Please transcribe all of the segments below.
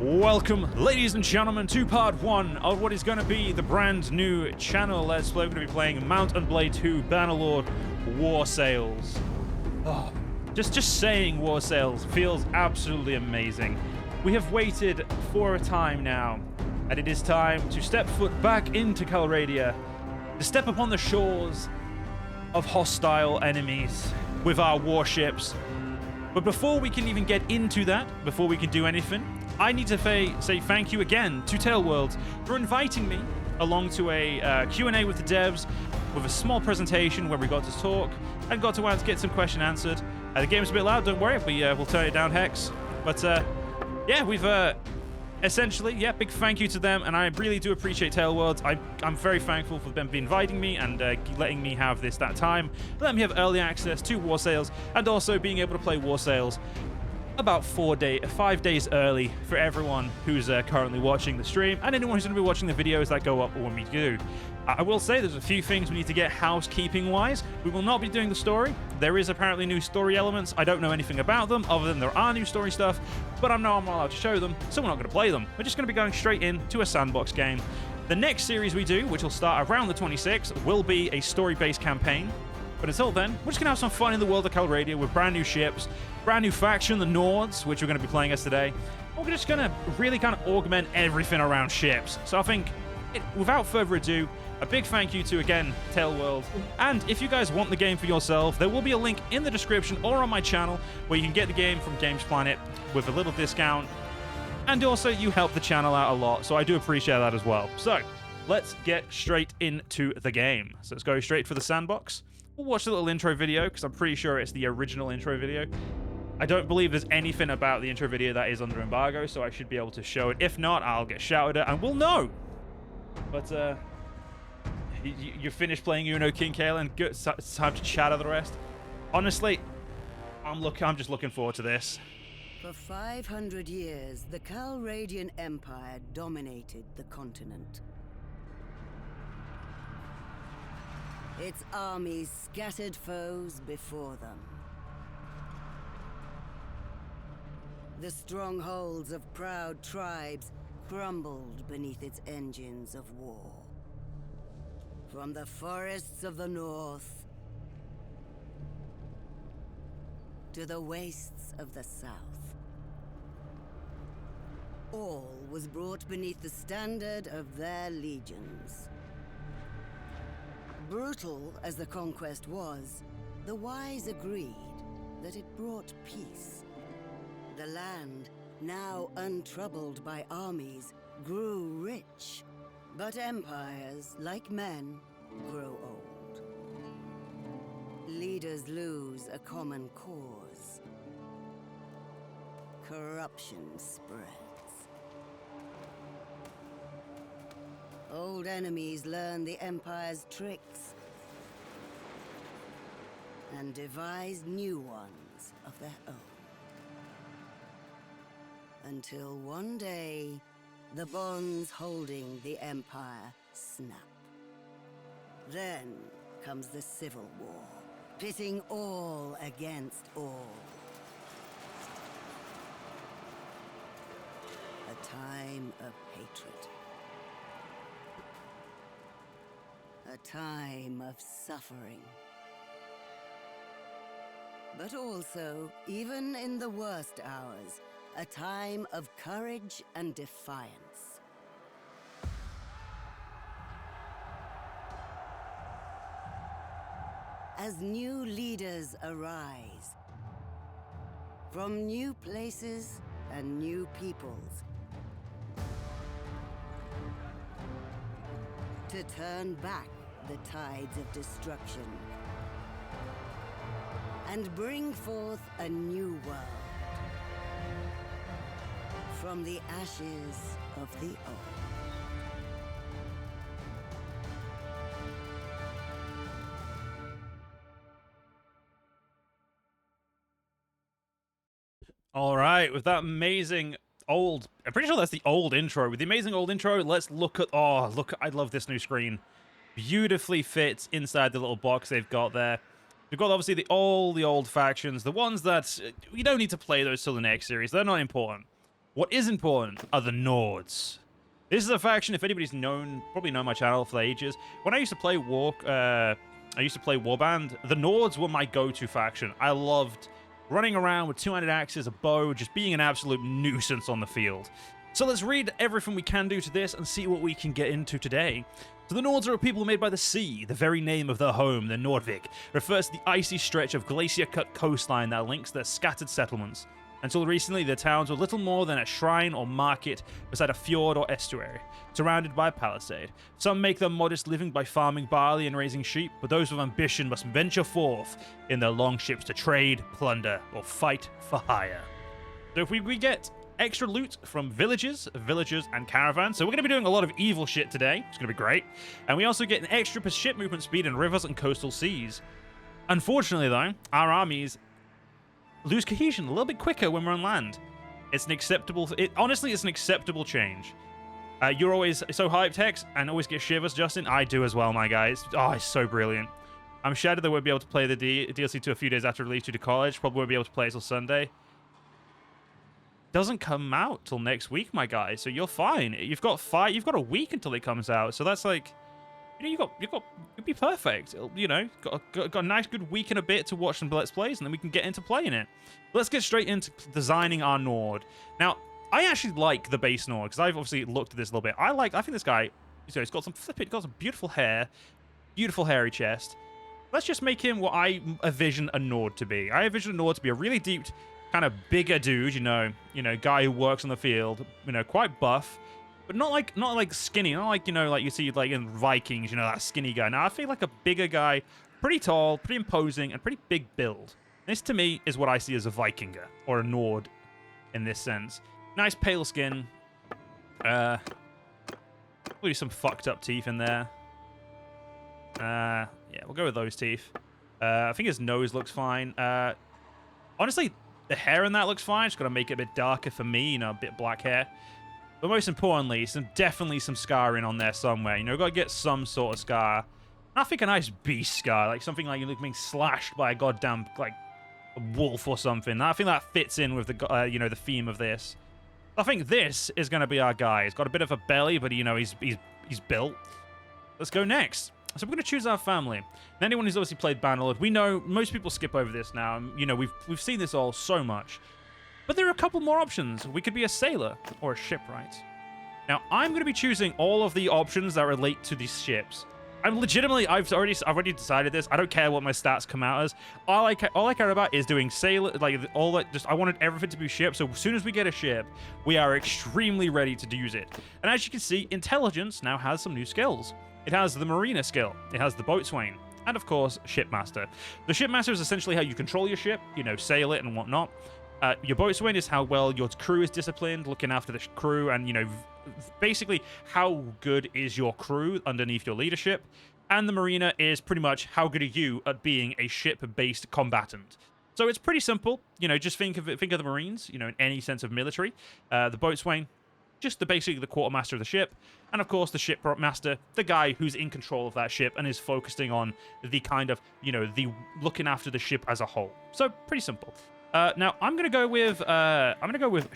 Welcome, ladies and gentlemen, to part 1 of what is going to be the brand new channel Let's Play. We're going to be playing Mount and Blade 2 Bannerlord War Sales. Oh, just saying War Sales feels absolutely amazing. We have waited for a time now, and it is time to step foot back into Calradia, to step upon the shores of hostile enemies with our warships. But before we can even get into that, before we can do anything, I need to say thank you again to TaleWorlds for inviting me along to a Q&A with the devs, with a small presentation where we got to talk and got to get some question answered. The game's a bit loud, don't worry, we'll turn it down, Hex. But yeah, we've essentially, yeah, big thank you to them, and I really do appreciate TaleWorlds. I'm very thankful for them inviting me and letting me have that time, letting me have early access to War Sales, and also being able to play War Sales about 5 days early for everyone who's currently watching the stream and anyone who's going to be watching the videos that go up when we do. I will say there's a few things we need to get housekeeping-wise. We will not be doing the story. There is apparently new story elements. I don't know anything about them other than there are new story stuff, but I'm not allowed to show them, so we're not going to play them. We're just going to be going straight into a sandbox game. The next series we do, which will start around the 26th, will be a story-based campaign. But until then, we're just going to have some fun in the world of Calradia with brand new ships, brand new faction, the Nords, which we're going to be playing as today. We're just going to really kind of augment everything around ships. So I think, without further ado, a big thank you to, again, TaleWorlds. And if you guys want the game for yourself, there will be a link in the description or on my channel where you can get the game from Games Planet with a little discount. And also, you help the channel out a lot, so I do appreciate that as well. So, let's get straight into the game. So let's go straight for the sandbox. We'll watch the little intro video, because I'm pretty sure it's the original intro video. I don't believe there's anything about the intro video that is under embargo, so I should be able to show it. If not, I'll get shouted at, and we'll know. But, you finished playing Uno King Kalen. Good. It's time to chat of the rest. Honestly, I'm just looking forward to this. For 500 years, the Calradian Empire dominated the continent. Its armies scattered foes before them. The strongholds of proud tribes crumbled beneath its engines of war. From the forests of the north to the wastes of the south, all was brought beneath the standard of their legions. Brutal as the conquest was, the wise agreed that it brought peace. The land, now untroubled by armies, grew rich. But empires, like men, grow old. Leaders lose a common cause. Corruption spreads. Old enemies learn the Empire's tricks and devise new ones of their own. Until one day, the bonds holding the Empire snap. Then comes the Civil War, pitting all against all. A time of hatred. A time of suffering. But also, even in the worst hours, a time of courage and defiance. As new leaders arise, from new places and new peoples, to turn back the tides of destruction and bring forth a new world. From the ashes of the old. All right, with that amazing old... I'm pretty sure that's the old intro. With the amazing old intro, let's look at... Oh, look, I love this new screen. Beautifully fits inside the little box they've got there. We've got obviously all the old factions, the ones that you don't need to play those till the next series. They're not important. What is important are the Nords. This is a faction, if anybody's probably known my channel for ages. When I used to play Warband, the Nords were my go-to faction. I loved running around with two-handed axes, a bow, just being an absolute nuisance on the field. So let's read everything we can do to this and see what we can get into today. So the Nords are a people made by the sea. The very name of their home, the Nordvik, refers to the icy stretch of glacier-cut coastline that links their scattered settlements. Until recently, their towns were little more than a shrine or market beside a fjord or estuary, surrounded by a palisade. Some make their modest living by farming barley and raising sheep, but those with ambition must venture forth in their long ships to trade, plunder, or fight for hire. So if we get extra loot from villagers, and caravans. So we're going to be doing a lot of evil shit today. It's going to be great. And we also get an extra ship movement speed in rivers and coastal seas. Unfortunately, though, our armies lose cohesion a little bit quicker when we're on land. It's an acceptable... honestly, it's an acceptable change. You're always so hyped, Hex, and always get shivers, Justin. I do as well, my guys. Oh, it's so brilliant. I'm shattered that won't be able to play the DLC to a few days after release due to college. Probably won't be able to play it till Sunday. Doesn't come out till next week, my guy. So you're fine. You've got a week until it comes out. So that's like, you know, you'll be perfect. You know, got a nice good week and a bit to watch some Let's Plays, and then we can get into playing it. Let's get straight into designing our Nord. Now, I actually like the base Nord because I've obviously looked at this a little bit. I think this guy, you know, he's got some beautiful hair, beautiful hairy chest. Let's just make him what I envision a Nord to be. I envision a Nord to be a really deep, kind of bigger dude, you know, guy who works on the field, you know, quite buff, but not like skinny, not like, you know, like you see like in Vikings, you know, that skinny guy. Now I feel like a bigger guy, pretty tall, pretty imposing, and pretty big build. This to me is what I see as a Vikinger or a Nord in this sense. Nice pale skin. Maybe some fucked up teeth in there. Yeah, we'll go with those teeth. I think his nose looks fine. Honestly, the hair in that looks fine. Just got to make it a bit darker for me, you know, a bit black hair. But most importantly, definitely some scarring on there somewhere. You know, got to get some sort of scar. And I think a nice beast scar, like something like you're being slashed by a goddamn, like, a wolf or something. I think that fits in with the, you know, the theme of this. I think this is going to be our guy. He's got a bit of a belly, but, you know, he's built. Let's go next. So we're going to choose our family. And anyone who's obviously played Bannerlord, we know most people skip over this now. And, you know, we've seen this all so much. But there are a couple more options. We could be a sailor or a shipwright. Now, I'm going to be choosing all of the options that relate to these ships. I'm legitimately, I've already decided this. I don't care what my stats come out as. All I care about is doing sailor, like all that. Just I wanted everything to be ship. So as soon as we get a ship, we are extremely ready to use it. And as you can see, intelligence now has some new skills. It has the mariner skill. It has the boatswain. And of course, shipmaster. The shipmaster is essentially how you control your ship, you know, sail it and whatnot. Your boatswain is how well your crew is disciplined, looking after the crew, and, you know, basically how good is your crew underneath your leadership. And the mariner is pretty much how good are you at being a ship-based combatant. So it's pretty simple. You know, just think of the Marines, you know, in any sense of military. The boatswain, just basically the quartermaster of the ship. And of course, the shipmaster, the guy who's in control of that ship and is focusing on the kind of, you know, the looking after the ship as a whole. So pretty simple. Now I'm gonna go with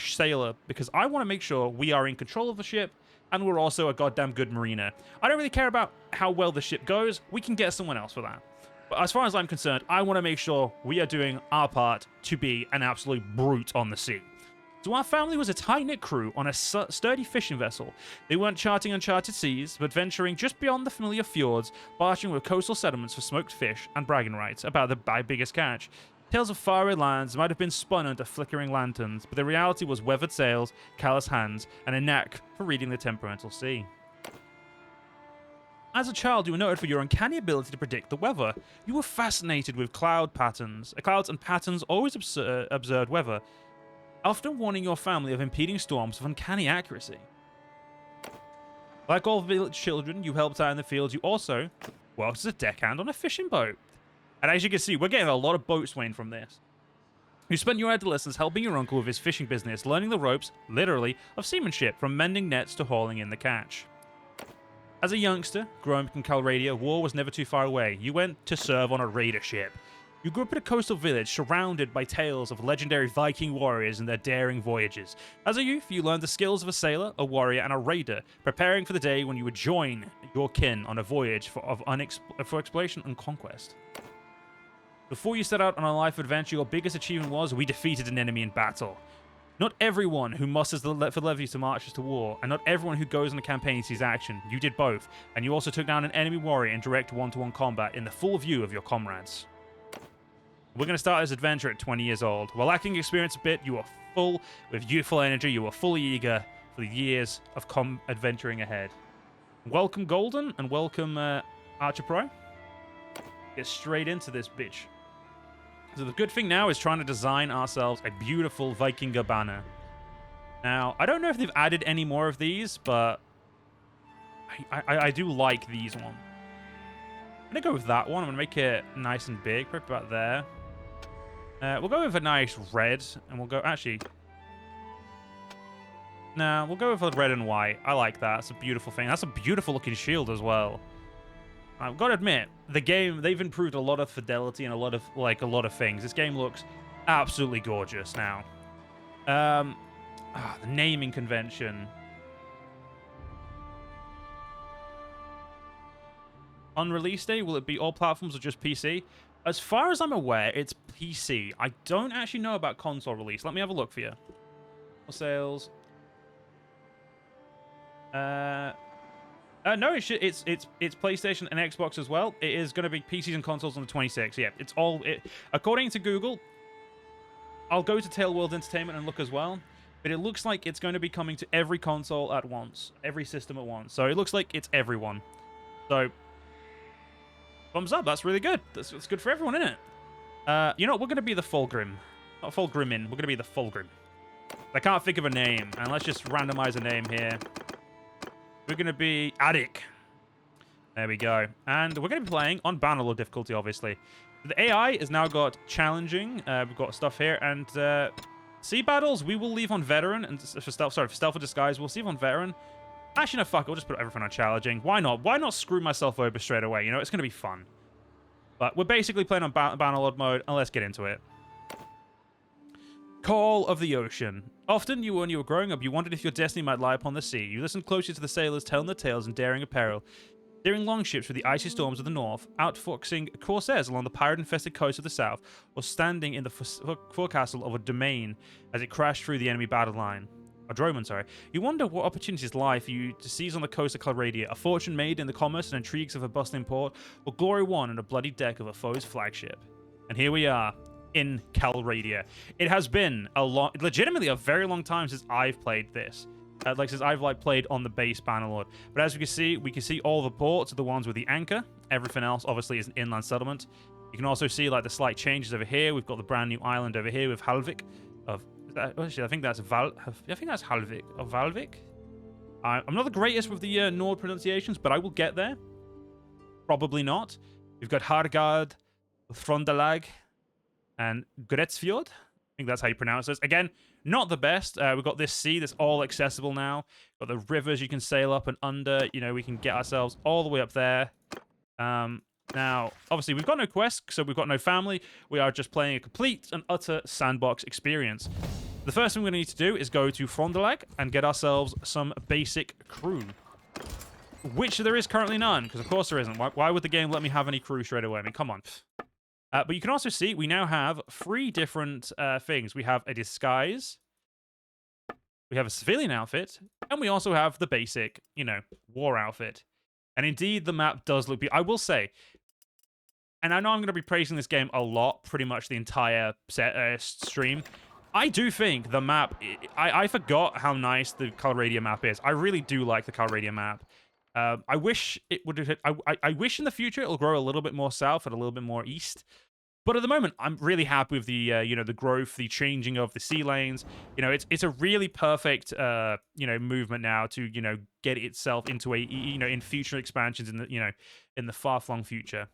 sailor because I want to make sure we are in control of the ship and we're also a goddamn good mariner. I don't really care about how well the ship goes. We can get someone else for that. But as far as I'm concerned, I want to make sure we are doing our part to be an absolute brute on the sea. So our family was a tight-knit crew on a sturdy fishing vessel. They weren't charting uncharted seas, but venturing just beyond the familiar fjords, barging with coastal settlements for smoked fish and bragging rights about the biggest catch. Tales of faraway lands might have been spun under flickering lanterns, but the reality was weathered sails, callous hands, and a knack for reading the temperamental sea. As a child, you were noted for your uncanny ability to predict the weather. You were fascinated with clouds and patterns always observed weather, often warning your family of impeding storms with uncanny accuracy. Like all village children you helped out in the fields, you also worked as a deckhand on a fishing boat. And as you can see, we're getting a lot of boatswain from this. You spent your adolescence helping your uncle with his fishing business, learning the ropes, literally, of seamanship, from mending nets to hauling in the catch. As a youngster, growing up in Calradia, war was never too far away. You went to serve on a raider ship. You grew up in a coastal village surrounded by tales of legendary Viking warriors and their daring voyages. As a youth, you learned the skills of a sailor, a warrior, and a raider, preparing for the day when you would join your kin on a voyage for exploration and conquest. Before you set out on a life adventure, your biggest achievement was, we defeated an enemy in battle. Not everyone who musters for the levy to marches to war, and not everyone who goes on a campaign sees action. You did both, and you also took down an enemy warrior in direct one-to-one combat in the full view of your comrades. We're going to start this adventure at 20 years old. While lacking experience a bit, you are full with youthful energy. You are fully eager for the years of adventuring ahead. Welcome, Golden, and welcome, Archer Pro. Get straight into this bitch. So the good thing now is trying to design ourselves a beautiful Vikinger banner. Now, I don't know if they've added any more of these, but I do like these ones. I'm going to go with that one. I'm going to make it nice and big, right about there. We'll go with a nice red, and we'll go... Actually... Nah, we'll go with a red and white. I like that. It's a beautiful thing. That's a beautiful looking shield as well. I've got to admit, the game, they've improved a lot of fidelity and a lot of things. This game looks absolutely gorgeous now. The naming convention. On release day, will it be all platforms or just PC? As far as I'm aware, it's PC. I don't actually know about console release. Let me have a look for you. Sales. No, it's PlayStation and Xbox as well. It is going to be PCs and consoles on the 26th. Yeah, it's all... according to Google, I'll go to TaleWorlds Entertainment and look as well, but it looks like it's going to be coming to every console at once, every system at once. So it looks like it's everyone. So, thumbs up. That's really good. That's good for everyone, isn't it? You know, we're going to be the Fulgrim. Not Fulgrimin. We're going to be the Fulgrim. I can't think of a name, and let's just randomize a name here. We're going to be Attic. There we go. And we're going to be playing on Bannerlord difficulty, obviously. The AI has now got challenging. We've got stuff here. And sea battles, we will leave on veteran. And for stealth or disguise, we'll leave on veteran. Actually, no, fuck. We'll just put everything on challenging. Why not? Why not screw myself over straight away? You know, it's going to be fun. But we're basically playing on Bannerlord mode. And let's get into it. Call of the Ocean. Often, when you were growing up, you wondered if your destiny might lie upon the sea. You listened closely to the sailors telling their tales and daring apparel, steering longships through the icy storms of the north, outfoxing corsairs along the pirate-infested coast of the south, or standing in the forecastle of a domain as it crashed through the enemy battle line. A droman, sorry. You wonder what opportunities lie for you to seize on the coast of Calradia, a fortune made in the commerce and intrigues of a bustling port, or glory won on a bloody deck of a foe's flagship. And here we are. In Calradia. It has been legitimately a very long time since I've played this. Since I've played on the base Bannerlord. But as we can see all the ports are the ones with the anchor. Everything else obviously is an inland settlement. You can also see the slight changes over here. We've got the brand new island over here with Halvik. Actually, I think that's Halvik or Valvik. I'm not the greatest with the Nord pronunciations, but I will get there. Probably not. We've got Hargard, Frondalag, and Gretsfjord. I think that's how you pronounce this. Again, not the best. We've got this sea that's all accessible now. Got the rivers you can sail up and under. You know, we can get ourselves all the way up there. Now, obviously, we've got no quest, so we've got no family. We are just playing a complete and utter sandbox experience. The first thing we're going to need to do is go to Frondalag and get ourselves some basic crew. Which there is currently none, because of course there isn't. Why would the game let me have any crew straight away? I mean, come on. But you can also see we now have 3 different things. We have a disguise, we have a civilian outfit, and we also have the basic, you know, war outfit. And indeed, the map does look beautiful. I will say, and I know I'm going to be praising this game a lot, pretty much the entire stream. I do think the map, I forgot how nice the Calradia map is. I really do like the Calradia map. I wish it would. I wish in the future it'll grow a little bit more south and a little bit more east. But at the moment, I'm really happy with the you know, the growth, the changing of the sea lanes. You know, it's a really perfect you know, movement now to, you know, get itself into a, you know, in future expansions in the, you know, in the far-flung future.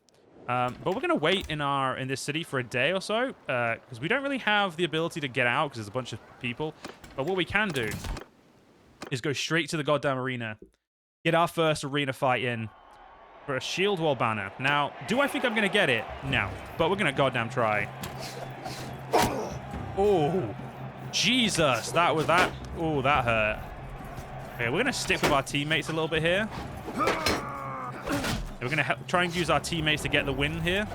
But we're gonna wait in this city for a day or so because we don't really have the ability to get out because there's a bunch of people. But what we can do is go straight to the goddamn arena. Get our first arena fight in. for a shield wall banner. Now, do I think I'm going to get it? No. But we're going to goddamn try. Oh, Jesus. That was that. Oh, that hurt. Okay, we're going to stick with our teammates a little bit here. We're going to try and use our teammates to get the win here.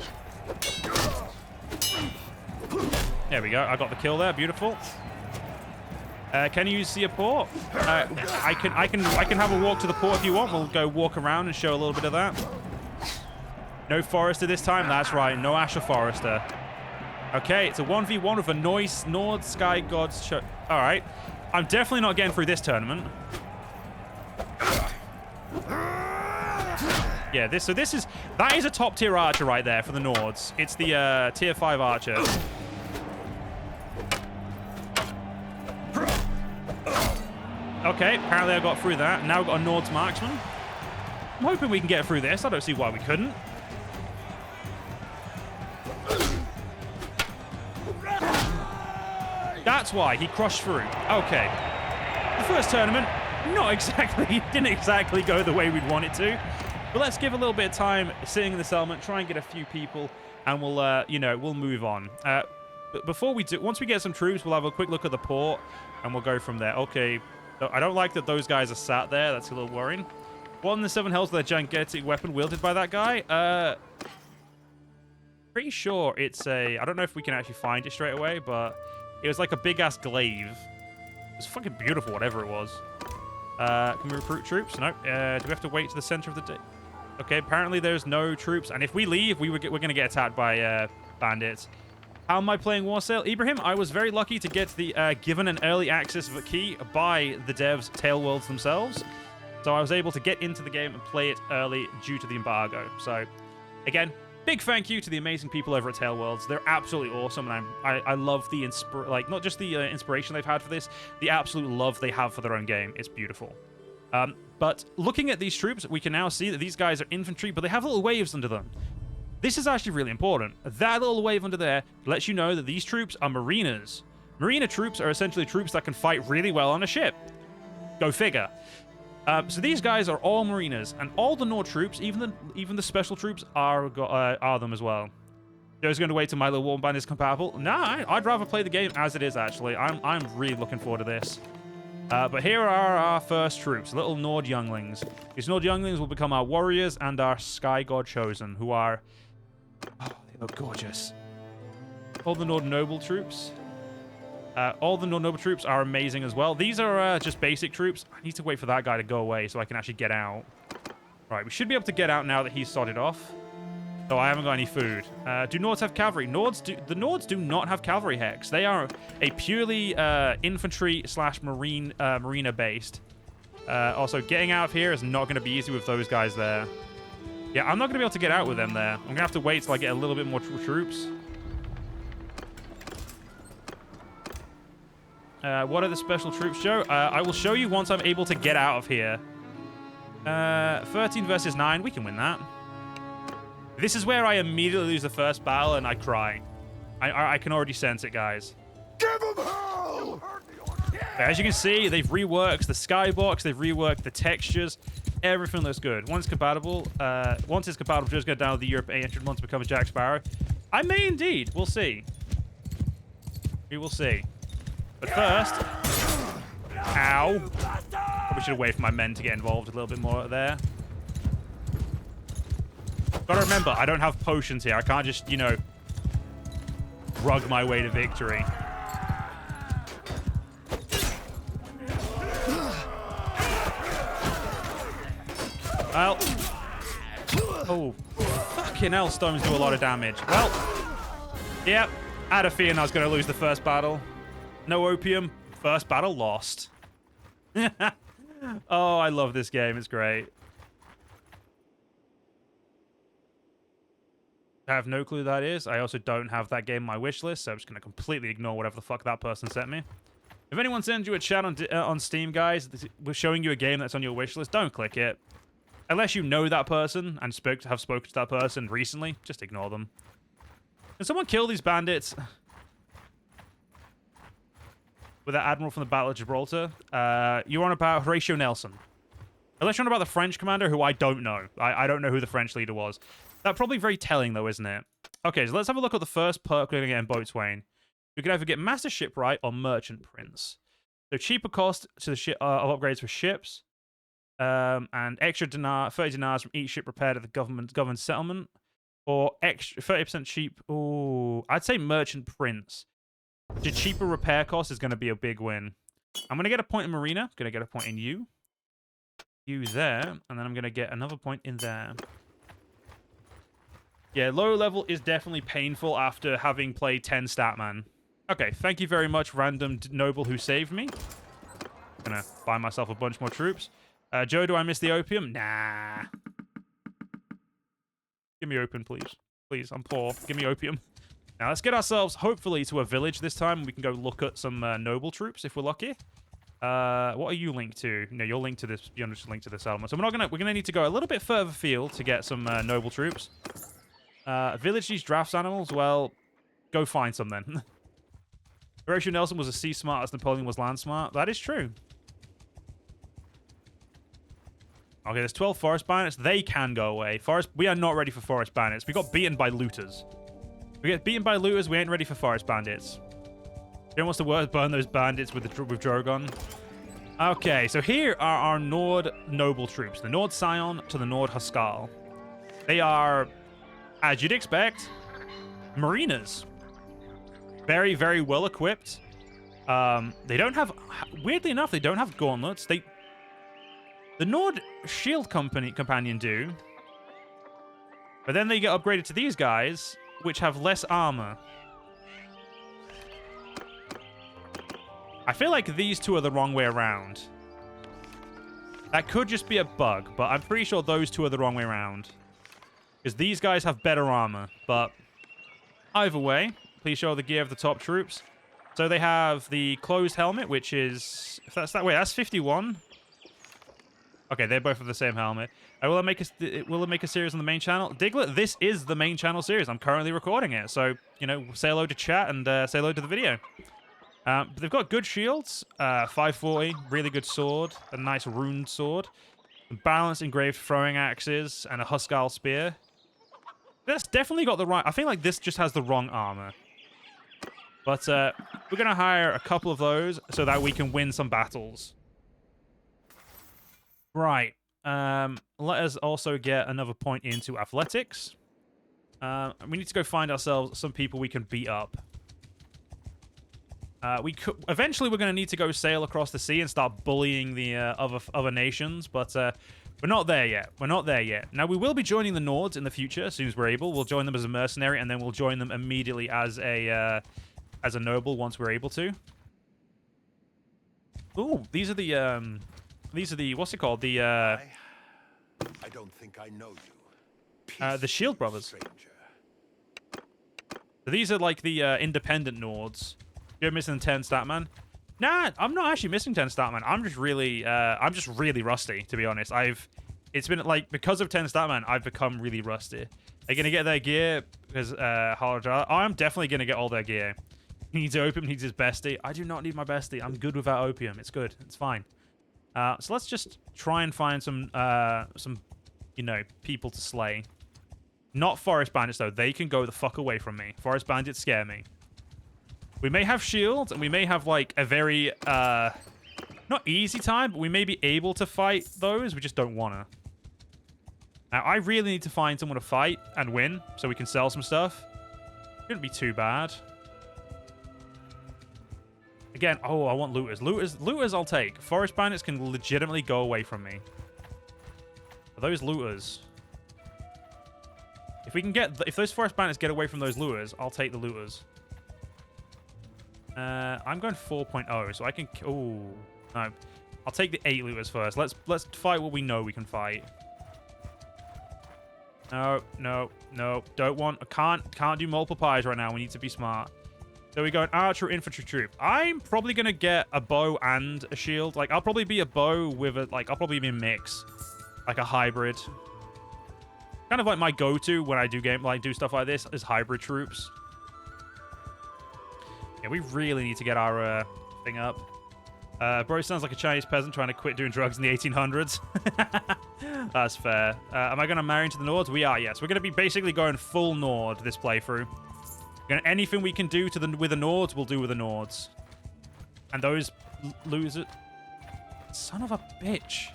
There we go. I got the kill there. Beautiful. Can you see a port? I can have a walk to the port if you want. We'll go walk around and show a little bit of that. No Forester this time. That's right. No Asher Forester. Okay, it's a 1v1 with a Nords Sky Gods show. All right. I'm definitely not getting through this tournament. Yeah, that is a top tier archer right there for the Nords. It's the tier 5 archer. Okay, apparently I got through that. Now we've got a Nords marksman. I'm hoping we can get through this. I don't see why we couldn't. That's why he crushed through. Okay. The first tournament, not exactly, didn't exactly go the way we'd want it to. But let's give a little bit of time sitting in this element, try and get a few people, and we'll, we'll move on. But before we do, once we get some troops, we'll have a quick look at the port, and we'll go from there. Okay. I don't like that those guys are sat there. That's a little worrying. 1 in the 7 hells with a gigantic weapon wielded by that guy. Pretty sure it's a... I don't know if we can actually find it straight away, but it was like a big-ass glaive. It was fucking beautiful, whatever it was. Can we recruit troops? No. Do we have to wait to the center of the day? Okay, apparently there's no troops. And if we leave, we're going to get attacked by bandits. How am I playing Warsail? Ibrahim, I was very lucky to get the given an early access key by the devs TaleWorlds themselves. So I was able to get into the game and play it early due to the embargo. So, again, big thank you to the amazing people over at TaleWorlds. They're absolutely awesome, and I love the not just the inspiration they've had for this, the absolute love they have for their own game. It's beautiful. But looking at these troops, we can now see that these guys are infantry, but they have little waves under them. This is actually really important. That little wave under there lets you know that these troops are mariners. Mariner troops are essentially troops that can fight really well on a ship. Go figure. So these guys are all mariners, and all the Nord troops, even the special troops, are them as well. Joe's going to wait till my little warband is compatible. Nah, I'd rather play the game as it is. Actually, I'm really looking forward to this. But here are our first troops, little Nord younglings. These Nord younglings will become our warriors and our Sky God Chosen, who are... Oh, they look gorgeous. All the Nord Noble troops. All the Nord Noble troops are amazing as well. These are just basic troops. I need to wait for that guy to go away so I can actually get out. Right, we should be able to get out now that he's started off. Oh, I haven't got any food. Do Nords have cavalry? The Nords do not have cavalry hex. They are a purely infantry / marina based. Also, getting out of here is not going to be easy with those guys there. Yeah, I'm not going to be able to get out with them there. I'm going to have to wait till I get a little bit more troops. What are the special troops, Joe? I will show you once I'm able to get out of here. 13 versus 9. We can win that. This is where I immediately lose the first battle and I cry. I can already sense it, guys. Give them hell! As you can see, they've reworked the skybox. They've reworked the textures. Everything looks good. Once compatible, Joe's go down with the Europe 800 months to become a Jack Sparrow. I may indeed. We'll see. We will see. But first... Ow. Probably should have waited for my men to get involved a little bit more there. Gotta remember, I don't have potions here. I can't just, rug my way to victory. Well. Oh. Fucking hell, stones do a lot of damage. Well. Yep. I had a feeling I was going to lose the first battle. No opium. First battle lost. Oh, I love this game. It's great. I have no clue who that is. I also don't have that game on my wish list, so I'm just going to completely ignore whatever the fuck that person sent me. If anyone sends you a chat on Steam, guys, we're showing you a game that's on your wish list, don't click it. Unless you know that person and have spoken to that person recently, just ignore them. Can someone kill these bandits? With that admiral from the Battle of Gibraltar? You're on about Horatio Nelson. Unless you're on about the French commander, who I don't know. I don't know who the French leader was. That's probably very telling, though, isn't it? Okay, so let's have a look at the first perk we're going to get in Boatswain. You can either get Master Shipwright or Merchant Prince. So cheaper cost to the ship of upgrades for ships. And extra 30 dinars from each ship repaired at the government settlement. Or extra 30% cheap. Ooh, I'd say Merchant Prince. The cheaper repair cost is going to be a big win. I'm going to get a point in Marina. Going to get a point in you. You there. And then I'm going to get another point in there. Yeah, low level is definitely painful after having played 10 Statman. Okay, thank you very much, random noble who saved me. Gonna buy myself a bunch more troops. Joe, do I miss the opium? Nah. Give me opium, please. Please, I'm poor. Give me opium. Now, let's get ourselves, hopefully, to a village this time. We can go look at some noble troops, if we're lucky. What are you linked to? No, you're linked to this. You're just linked to this element. So we're gonna need to go a little bit further afield to get some noble troops. Village these drafts animals? Well, go find some then. Horatio Nelson was a sea smart as Napoleon was land smart. That is true. Okay, there's 12 forest bandits. They can go away. We are not ready for forest bandits. We got beaten by looters. We get beaten by looters. We ain't ready for forest bandits. Who wants to burn those bandits with Drogon? Okay, so here are our Nord noble troops. The Nord Scion to the Nord Huskal. They are, as you'd expect, mariners. Very, very well equipped. They don't have... Weirdly enough, they don't have gauntlets. The Nord Shield Companion do. But then they get upgraded to these guys, which have less armor. I feel like these two are the wrong way around. That could just be a bug, but I'm pretty sure those two are the wrong way around. Because these guys have better armor, but either way, please show the gear of the top troops. So they have the closed helmet, which is... If that's that way, that's 51. Okay, they're both of the same helmet. Will it make a series on the main channel? Diglett, this is the main channel series. I'm currently recording it. So, you know, say hello to chat and say hello to the video. But they've got good shields. 540, really good sword. A nice runed sword. Balanced engraved throwing axes and a Huskal spear. That's definitely got the right... I think like this just has the wrong armor. But we're going to hire a couple of those so that we can win some battles. Right. Let us also get another point into athletics. We need to go find ourselves some people we can beat up. Eventually, we're going to need to go sail across the sea and start bullying the other nations, but we're not there yet. We're not there yet. Now, we will be joining the Nords in the future as soon as we're able. We'll join them as a mercenary, and then we'll join them immediately as a noble once we're able to. Ooh, these are the what's it called? The I don't think I know you. the Shield Brothers. Stranger. So these are like the independent Nords. You're missing 10 Statman. Nah, I'm not actually missing 10 Statman. I'm just really rusty, to be honest. It's been like, because of 10 Statman, I've become really rusty. They're gonna get their gear because I'm definitely gonna get all their gear. He needs opium, he needs his bestie. I do not need my bestie. I'm good without opium. It's good. It's fine. So let's just try and find some you know, people to slay. Not forest bandits though. They can go the fuck away from me. Forest bandits scare me. We may have shields, and we may have, like, a very, not easy time, but we may be able to fight those. We just don't want to. Now, I really need to find someone to fight and win, so we can sell some stuff. Shouldn't be too bad. Again, oh, I want looters. Looters I'll take. Forest bandits can legitimately go away from me. Are those looters? If those forest bandits get away from those looters, I'll take the looters. I'm going 4.0, so I can... Oh, no. I'll take the 8 looters first. Let's fight what we know we can fight. No. Don't want... Can't do multiple pies right now. We need to be smart. So we go an archer infantry troop. I'm probably going to get a bow and a shield. Like, I'll probably be a bow with a... Like, I'll probably be a mix. Like a hybrid. Kind of like my go-to when I do stuff like this is hybrid troops. Yeah, we really need to get our thing up. Bro sounds like a Chinese peasant trying to quit doing drugs in the 1800s. That's fair. Am I going to marry into the Nords? We are, yes. We're going to be basically going full Nord this playthrough. Anything we can do with the Nords, we'll do with the Nords. And those losers... Son of a bitch.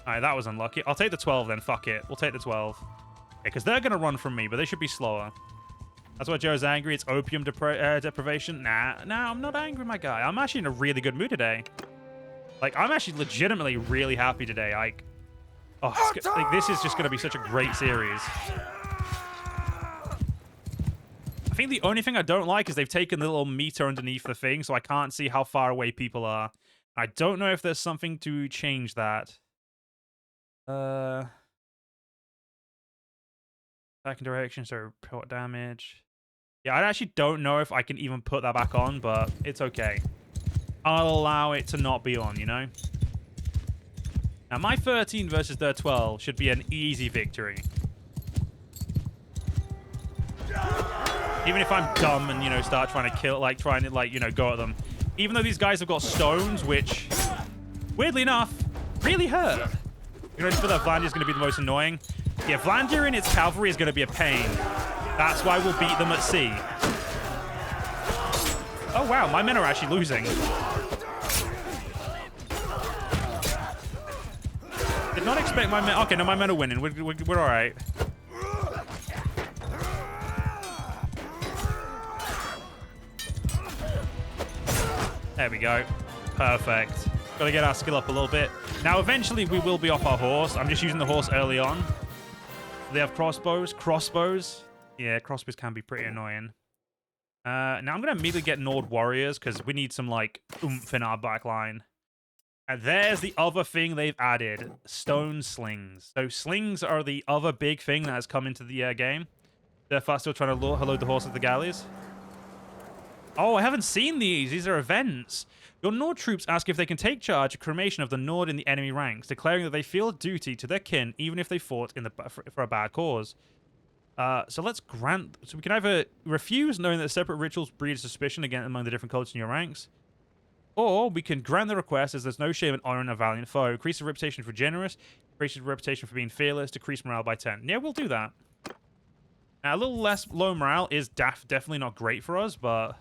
Alright, that was unlucky. I'll take the 12 then. Fuck it. We'll take the 12. Yeah, because they're going to run from me, but they should be slower. That's why Joe's angry. It's opium deprivation. Nah, I'm not angry, my guy. I'm actually in a really good mood today. Like, I'm actually legitimately really happy today. Like, this is just going to be such a great series. I think the only thing I don't like is they've taken the little meter underneath the thing, so I can't see how far away people are. I don't know if there's something to change that. Back in direction, so report damage. Yeah, I actually don't know if I can even put that back on, but it's okay. I'll allow it to not be on, you know? Now, my 13 versus their 12 should be an easy victory. Even if I'm dumb and, you know, start trying to kill, like, trying to, like, you know, go at them. Even though these guys have got stones, which, weirdly enough, really hurt. You know, for that Vlandir is going to be the most annoying. Yeah, Vlandir and its cavalry is going to be a pain. That's why we'll beat them at sea. Oh, wow, my men are actually losing. Did not expect my men... Okay, no, my men are winning. We're all right. There we go. Perfect. Got to get our skill up a little bit. Now, eventually, we will be off our horse. I'm just using the horse early on. They have crossbows. Crossbows. Yeah, crossbows can be pretty annoying. Now, I'm going to immediately get Nord warriors because we need some, like, oomph in our back line. And there's the other thing they've added. Stone slings. So slings are the other big thing that has come into the game. Therefore, still trying to load the horse at the galleys. Oh, I haven't seen these. These are events. Your Nord troops ask if they can take charge of cremation of the Nord in the enemy ranks, declaring that they feel duty to their kin even if they fought for a bad cause. So let's grant... So we can either refuse knowing that separate rituals breed suspicion again among the different cultures in your ranks, or we can grant the request as there's no shame in honoring a valiant foe. Increase the reputation for generous, increase the reputation for being fearless, decrease morale by 10. Yeah, we'll do that. Now, a little less low morale is definitely not great for us, but...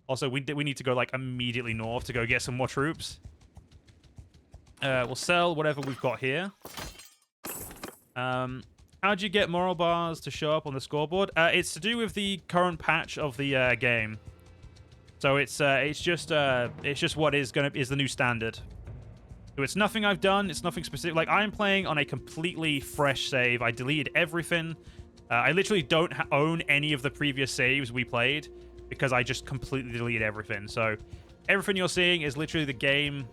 Also, we need to go, like, immediately north to go get some more troops. We'll sell whatever we've got here. How'd you get moral bars to show up on the scoreboard? It's to do with the current patch of the game. So it's just what is the new standard. So it's nothing I've done. It's nothing specific. Like, I'm playing on a completely fresh save. I deleted everything. I literally don't own any of the previous saves we played, because I just completely deleted everything. So everything you're seeing is literally the game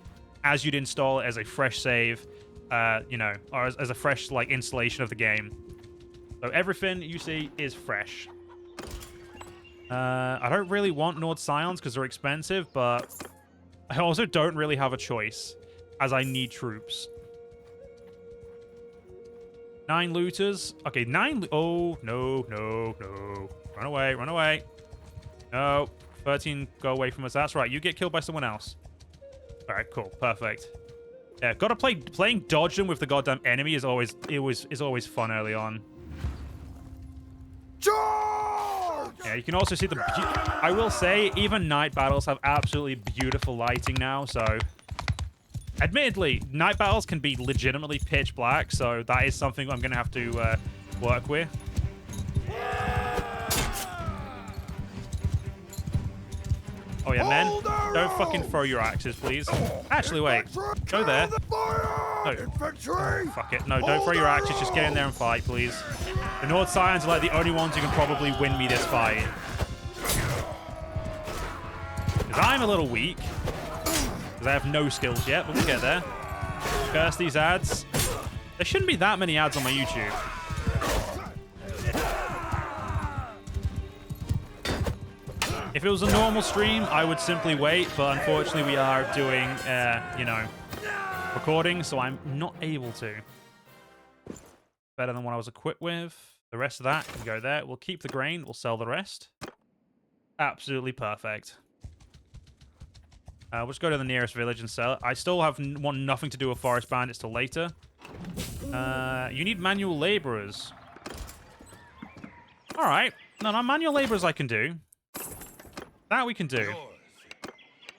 as you'd install it as a fresh save, you know, or as a fresh, like, installation of the game. So everything you see is fresh. I don't really want Nord Scions because they're expensive, but I also don't really have a choice as I need troops. 9 looters. Okay, 9... Oh, no. Run away, run away. No, 13 go away from us. That's right. You get killed by someone else. All right, cool, perfect. Yeah, gotta playing dodge them with the goddamn enemy is always fun early on. Charge! Yeah, you can also see the... I will say, even night battles have absolutely beautiful lighting now, so... Admittedly, night battles can be legitimately pitch black, so that is something I'm gonna have to work with. Oh yeah, men, don't fucking throw your axes, please. Actually, wait. Go there. No. Oh, fuck it. No, don't throw your axes. Just get in there and fight, please. The Nord Scions are like the only ones who can probably win me this fight. Because I'm a little weak. Because I have no skills yet, but we'll get there. Curse these ads. There shouldn't be that many ads on my YouTube. If it was a normal stream, I would simply wait, but unfortunately we are doing, you know, recording, so I'm not able to. Better than what I was equipped with. The rest of that can go there. We'll keep the grain. We'll sell the rest. Absolutely perfect. We'll just go to the nearest village and sell it. I still want nothing to do with forest bandits till later. You need manual laborers. All right. No, manual laborers I can do. That we can do.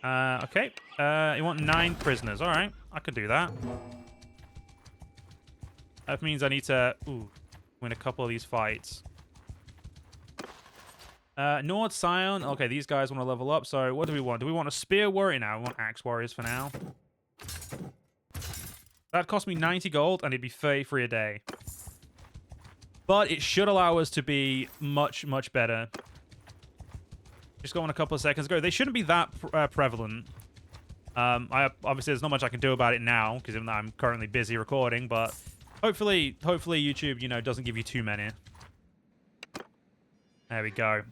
Okay. You want 9 prisoners. All right. I can do that. That means I need to win a couple of these fights. Nords, Scion. Okay, these guys want to level up. So what do we want? Do we want a spear warrior? No, we want axe warriors for now. That cost me 90 gold, and it'd be 33 a day. But it should allow us to be much, much better. Just going a couple of seconds ago. They shouldn't be that prevalent. Obviously, there's not much I can do about it now, because even though I'm currently busy recording, but hopefully YouTube, you know, doesn't give you too many. There we go.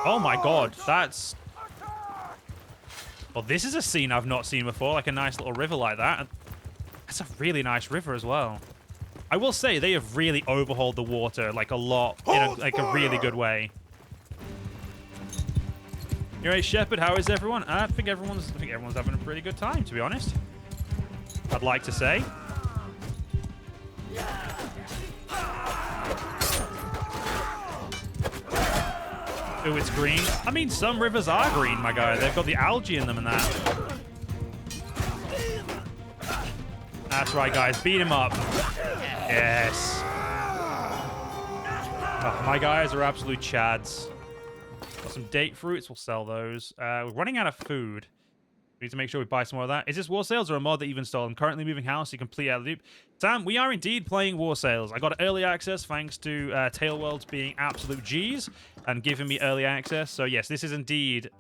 Oh my god, that's... Well, this is a scene I've not seen before, like a nice little river like that. That's a really nice river as well. I will say, they have really overhauled the water, like, a lot, in a really good way. You're right, Shepherd, how is everyone? I think everyone's having a pretty good time, to be honest. I'd like to say. Ooh, it's green. I mean, some rivers are green, my guy. They've got the algae in them and that. That's right, guys. Beat him up. Yes. Oh, my guys are absolute chads. Got some date fruits. We'll sell those. We're running out of food. We need to make sure we buy some more of that. Is this War Sales or a mod that you've installed? I'm currently moving house. You complete out of the loop. Sam, we are indeed playing War Sales. I got early access thanks to TaleWorlds being absolute G's and giving me early access. So yes, this is indeed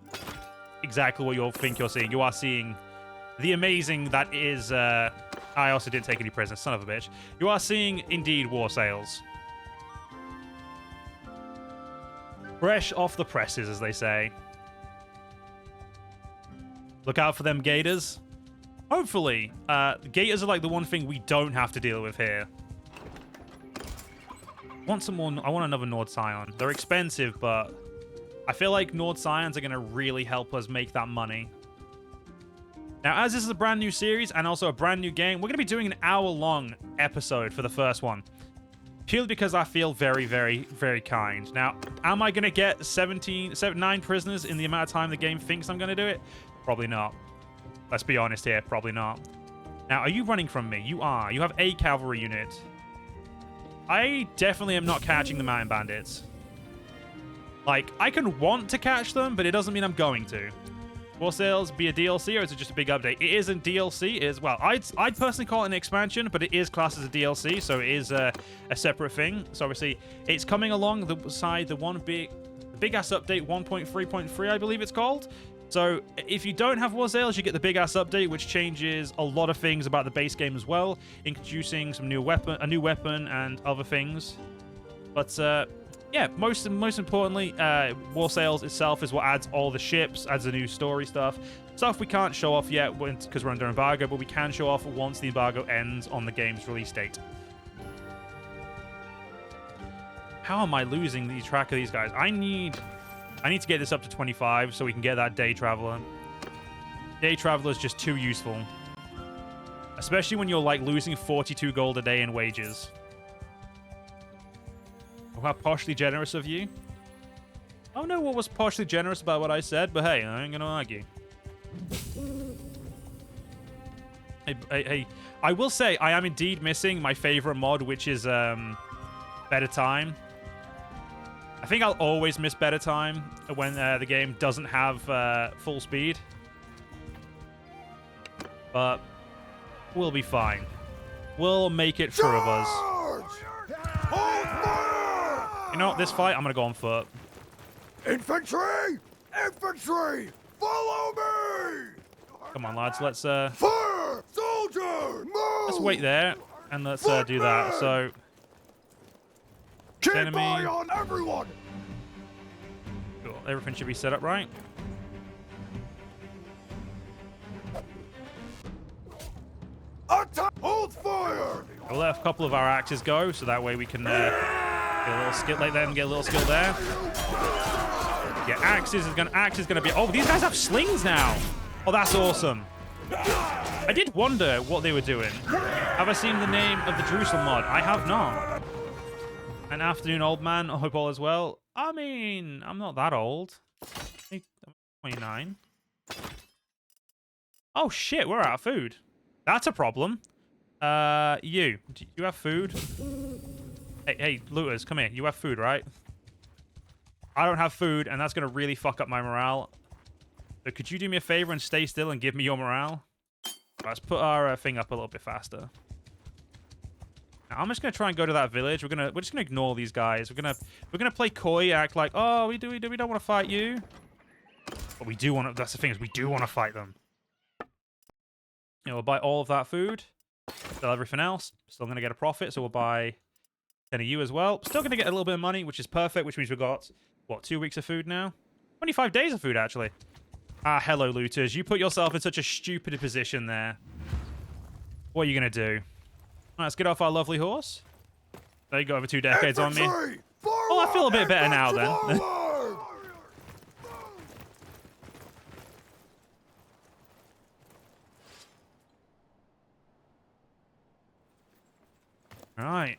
exactly what you'll think you're seeing. You are seeing the amazing that is... I also didn't take any prisoners, son of a bitch. You are seeing indeed War Sales. Fresh off the presses, as they say. Look out for them gators. Hopefully. Gators are like the one thing we don't have to deal with here. I want another Nord Scion. They're expensive, but I feel like Nord Scions are going to really help us make that money. Now, as this is a brand new series and also a brand new game, we're going to be doing an hour-long episode for the first one. Purely because I feel very, very, very kind. Now, am I going to get 9 prisoners in the amount of time the game thinks I'm going to do it? Probably not. Let's be honest here. Probably not. Now, are you running from me? You are. You have a cavalry unit. I definitely am not catching the mountain bandits. Like, I can want to catch them, but it doesn't mean I'm going to. War Sales be a DLC, or is it just a big update? It is a DLC. It is, well, I'd personally call it an expansion, but it is classed as a DLC, so it is a separate thing. So obviously, it's coming along the side, the big-ass update 1.3.3, I believe it's called. So if you don't have War Sales, you get the big-ass update, which changes a lot of things about the base game as well, introducing some a new weapon, and other things. But yeah, most importantly, War Sales itself is what adds all the ships, adds the new story stuff we can't show off yet because we're under embargo, but we can show off once the embargo ends on the game's release date. How am I losing the track of these guys? I need to get this up to 25 so we can get that Day Traveler. Day Traveler is just too useful. Especially when you're like losing 42 gold a day in wages. How partially generous of you. I don't know what was partially generous about what I said, but hey, I ain't gonna argue. Hey, I will say I am indeed missing my favorite mod, which is Better Time. I think I'll always miss Better Time when the game doesn't have full speed. But we'll be fine. We'll make it through of us. You know what? This fight, I'm going to go on foot. Infantry! Infantry! Follow me! Come on, lads. Let's Fire! Soldier! Move! let's wait there and let's do that. So Keep enemy. eye on everyone! Cool. Everything should be set up right. Attack! Hold fire! We'll let a couple of our axes go, so that way we can get a little skill. Let them get a little skill there. Yeah, axe is gonna be. Oh, these guys have slings now. Oh, that's awesome. I did wonder what they were doing. Have I seen the name of the Jerusalem mod? I have not. An afternoon, old man. I hope all is well. I mean, I'm not that old. I'm 29. Oh shit, we're out of food. That's a problem. You. Do you have food? Hey, looters, come here. You have food, right? I don't have food, and that's gonna really fuck up my morale. So could you do me a favor and stay still and give me your morale? Let's put our thing up a little bit faster. Now, I'm just gonna try and go to that village. We're just gonna ignore these guys. We're gonna play coy, act like, oh, we don't want to fight you, but we do want to. That's the thing, is we do want to fight them. You know, we'll buy all of that food, sell everything else. Still gonna get a profit, so we'll buy 10 of you as well. Still gonna get a little bit of money, which is perfect. Which means we've got what, 2 weeks of food now? 25 days of food actually. Ah, hello, looters. You put yourself in such a stupid position there. What are you going to do? Let's get off our lovely horse. They got over 2 decades on me. Oh, I feel a bit better now, then. All right.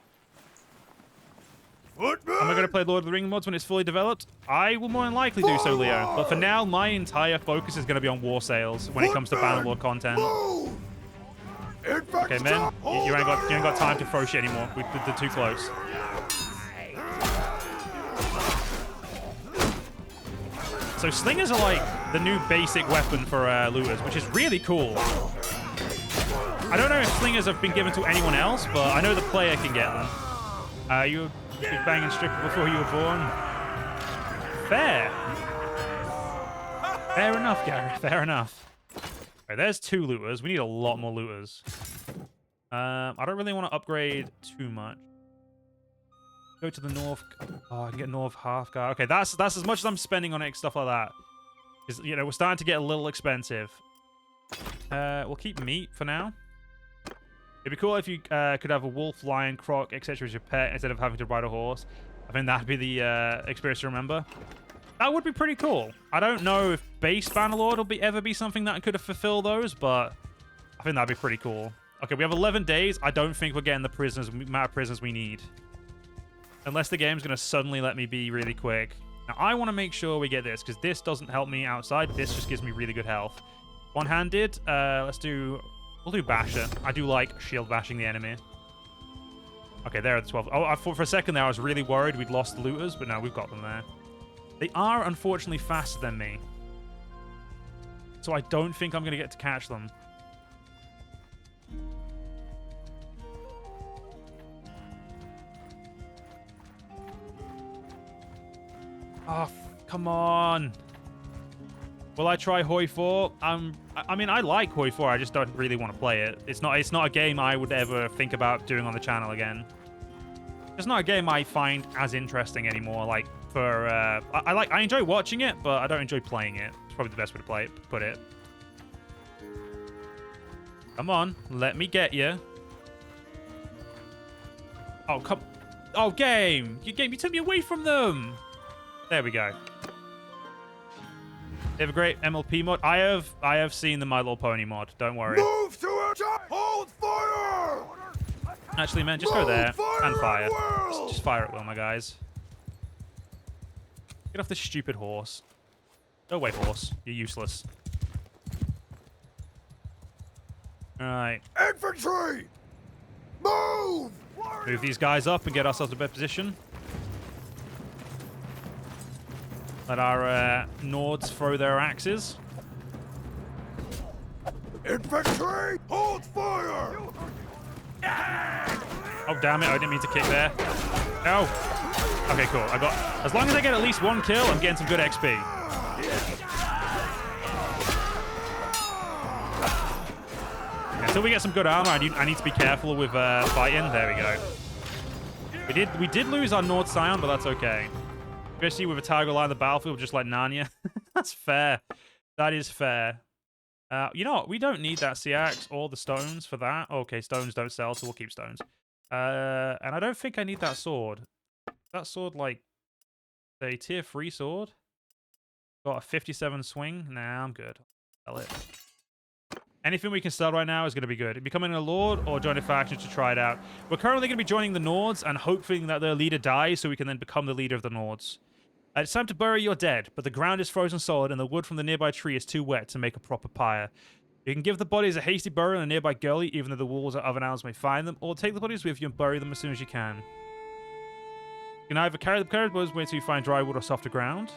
Am I going to play Lord of the Rings mods when it's fully developed? I will more than likely do so, Leo. But for now, my entire focus is going to be on war sales when it comes to Bannerlord content. Okay, man, you ain't got time to throw shit anymore. They're too close. So slingers are like the new basic weapon for looters, which is really cool. I don't know if slingers have been given to anyone else, but I know the player can get them. You were banging stripper before you were born. Fair. Fair enough, Gary. Fair enough. Right, there's 2 looters. We need a lot more looters. I don't really want to upgrade too much. Go to the north. Oh, I can get north half guard. Okay, that's as much as I'm spending on it, stuff like that. Because, you know, we're starting to get a little expensive. We'll keep meat for now. It'd be cool if you could have a wolf, lion, croc, etc. as your pet instead of having to ride a horse. I think that'd be the experience to remember. That would be pretty cool. I don't know if base Bannerlord will ever be something that could fulfill those, but I think that'd be pretty cool. Okay, we have 11 days. I don't think we're getting the amount of prisoners we need. Unless the game's going to suddenly let me be really quick. Now, I want to make sure we get this, because this doesn't help me outside. This just gives me really good health. One-handed. We'll do Basher. I do like shield bashing the enemy. Okay, there are the 12. Oh, I thought for a second there I was really worried we'd lost the looters, but no, we've got them there. They are, unfortunately, faster than me. So I don't think I'm going to get to catch them. Oh, come on. Will I try Hoi 4? I mean, I like Hoi 4. I just don't really want to play it. It's not a game I would ever think about doing on the channel again. It's not a game I find as interesting anymore. Like for I enjoy watching it, but I don't enjoy playing it. It's probably the best way to put it. Come on, let me get you. Oh come, oh game, you took me away from them. There we go. They have a great MLP mod. I have seen the My Little Pony mod. Don't worry. Move to attack! Hold fire! Actually, man, just go there and fire. Just fire at will, my guys. Get off this stupid horse. Go away, horse. You're useless. All right. Infantry! Move! Move these guys up and get ourselves a better position. Let our Nords throw their axes. Infantry! Hold fire! Oh, damn it. I didn't mean to kick there. No. Okay, cool. As long as I get at least 1 kill, I'm getting some good XP. Until we get some good armor, I need to be careful with fighting. There we go. We did lose our Nord Scion, but that's okay. Especially with a tiger line on the battlefield, just like Narnia. That's fair. That is fair. You know what? We don't need that sea axe or the stones for that. Okay, stones don't sell, so we'll keep stones. And I don't think I need that sword. That sword, like, a tier 3 sword? Got a 57 swing. Nah, I'm good. Sell it. Anything we can sell right now is going to be good. Becoming a lord or join a faction to try it out. We're currently going to be joining the Nords and hoping that their leader dies so we can then become the leader of the Nords. It's time to bury your dead, but the ground is frozen solid and the wood from the nearby tree is too wet to make a proper pyre. You can give the bodies a hasty burial in a nearby gully, even though the walls of other animals may find them, or take the bodies with you and bury them as soon as you can. You can either carry the bodies until you find dry wood or softer ground,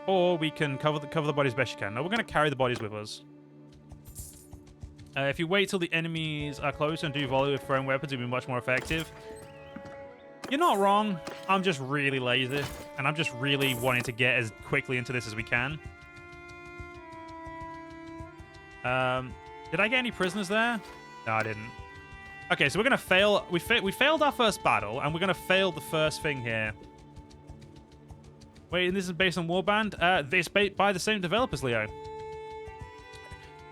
or we can cover the bodies best you can. No, we're going to carry the bodies with us. If you wait till the enemies are close and do volley with thrown weapons, it'll be much more effective. You're not wrong. I'm just really lazy, and I'm just really wanting to get as quickly into this as we can. Did I get any prisoners there? No, I didn't. Okay, so we're gonna fail. We failed our first battle, and we're gonna fail the first thing here. Wait, and this is based on Warband? This by the same developers, Leo.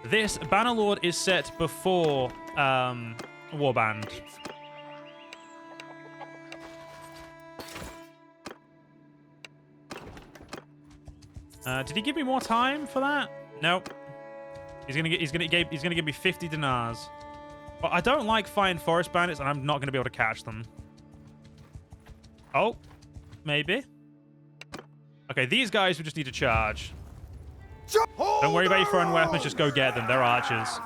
This Bannerlord is set before Warband. Did he give me more time for that? Nope. He's gonna give me 50 dinars. But I don't like flying forest bandits, and I'm not gonna be able to catch them. Oh, maybe. Okay, these guys we just need to charge. Don't worry about your throwing weapons, just go get them. They're archers.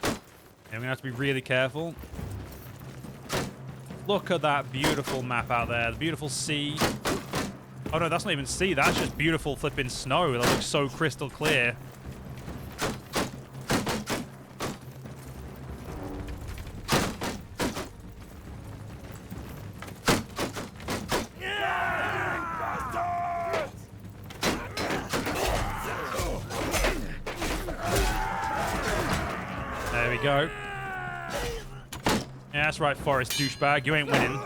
And we're gonna have to be really careful. Look at that beautiful map out there. The beautiful sea. Oh no, that's not even sea. That's just beautiful flipping snow. That looks so crystal clear. There we go. Yeah, that's right, Forest douchebag. You ain't winning.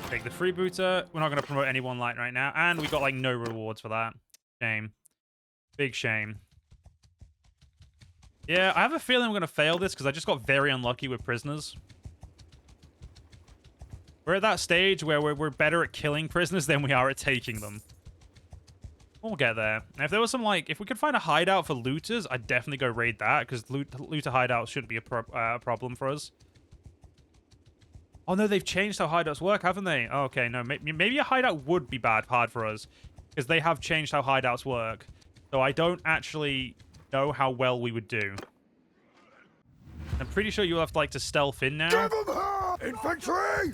Take the freebooter. We're not going to promote anyone right now. And we got, like, no rewards for that. Shame. Big shame. Yeah, I have a feeling we're going to fail this because I just got very unlucky with prisoners. We're at that stage where we're better at killing prisoners than we are at taking them. We'll get there. And if there was some, like, if we could find a hideout for looters, I'd definitely go raid that, because looter hideouts shouldn't be a problem for us. Oh, no, they've changed how hideouts work, haven't they? Oh, okay, no, maybe a hideout would be hard for us, because they have changed how hideouts work. So I don't actually know how well we would do. I'm pretty sure you'll have to, like, to stealth in now. Give 'em hell! Infantry!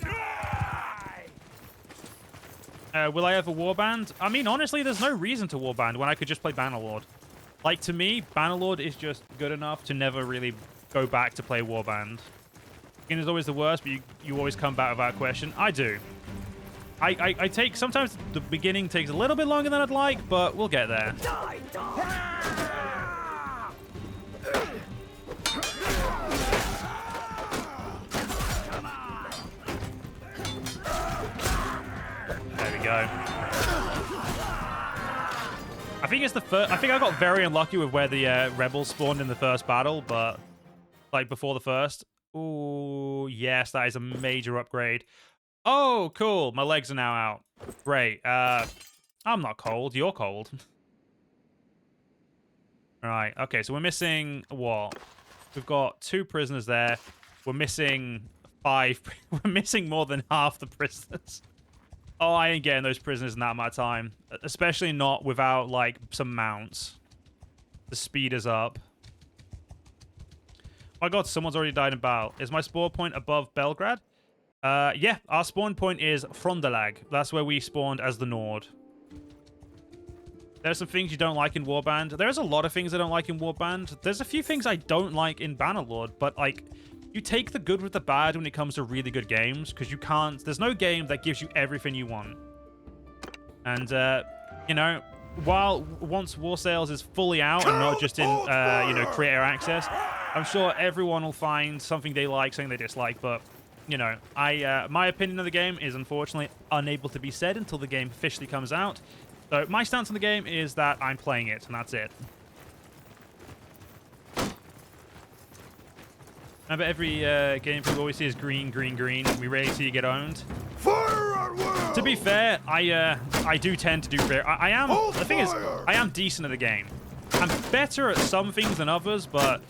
Will I have a warband? I mean, honestly, there's no reason to warband when I could just play Bannerlord. Like, to me, Bannerlord is just good enough to never really go back to play warband. Beginning is always the worst, but you always come back without question. I do. I take... Sometimes the beginning takes a little bit longer than I'd like, but we'll get there. Die, die. There we go. I think it's the first... I think I got very unlucky with where the rebels spawned in the first battle, but... Like, before the first. Ooh, yes, that is a major upgrade. Oh, cool. My legs are now out. Great. I'm not cold. You're cold. Right. Okay, so we're missing what? We've got 2 prisoners there. We're missing 5. We're missing more than half the prisoners. Oh, I ain't getting those prisoners in that amount of time. Especially not without, like, some mounts. The speed is up. Oh my god, someone's already died in battle. Is my spawn point above Belgrade? Yeah, our spawn point is Frondalag. That's where we spawned as the Nord. There's some things you don't like in Warband. There's a lot of things I don't like in Warband. There's a few things I don't like in Bannerlord, but, like, you take the good with the bad when it comes to really good games, because you can't... There's no game that gives you everything you want. And, you know, once War Sales is fully out and not just in, you know, creator access, I'm sure everyone will find something they like, something they dislike, but you know, my opinion of the game is unfortunately unable to be said until the game officially comes out. So my stance on the game is that I'm playing it, and that's it. Remember, every game we always see is green, green, green. We rarely see you get owned. Fire at will! To be fair, I do tend to do fair. I am. The thing is, I am decent at the game. I'm better at some things than others, but